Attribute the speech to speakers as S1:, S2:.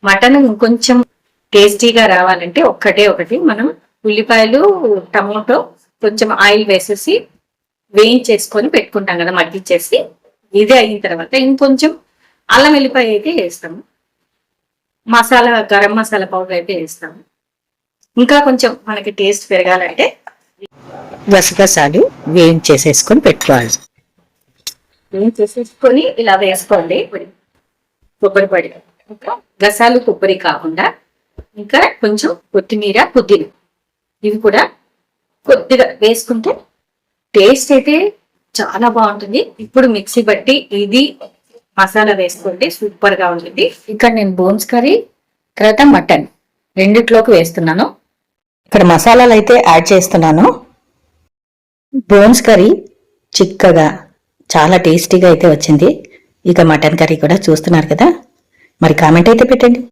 S1: Mutton ఇంకొంచెం టేస్టీగా రావాలంటే ఒక్కటే ఒకటి, మనం ఉల్లిపాయలు టమోటో కొంచెం ఆయిల్ వేసేసి వేయించేసుకొని పెట్టుకుంటాం కదా మగ్గిచ్చేసి, ఇది అయిన తర్వాత ఇంకొంచెం అల్లం వెల్లిపాయ అయితే వేస్తాము, మసాలా గరం మసాలా పౌడర్ అయితే వేస్తాము. ఇంకా కొంచెం మనకి టేస్ట్ పెరగాలంటే గసగసాలు వేయించేసేసుకొని పెట్టుకోవాలి. వేయించేసేసుకొని ఇలా వేసుకోండి. కొబ్బరి పొడి, ఇంకా గసాలు కొబ్బరి కాకుండా ఇంకా కొంచెం కొత్తిమీర పుదీనా ఇవి కూడా కొద్దిగా వేసుకుంటే టేస్ట్ అయితే చాలా బాగుంటుంది. ఇప్పుడు మిక్సీ బట్టి ఇది మసాలా వేసుకోండి, సూపర్ గా ఉంటుంది. ఇక్కడ నేను బోన్స్ కర్రీ తర్వాత మటన్ రెండిట్లోకి వేస్తున్నాను. ఇక్కడ మసాలాలు అయితే యాడ్ చేస్తున్నాను. బోన్స్ కర్రీ చిక్కగా చాలా టేస్టీగా అయితే వచ్చింది. ఇక మటన్ కర్రీ కూడా చూస్తున్నారు కదా, మరి కామెంట్ అయితే పెట్టండి.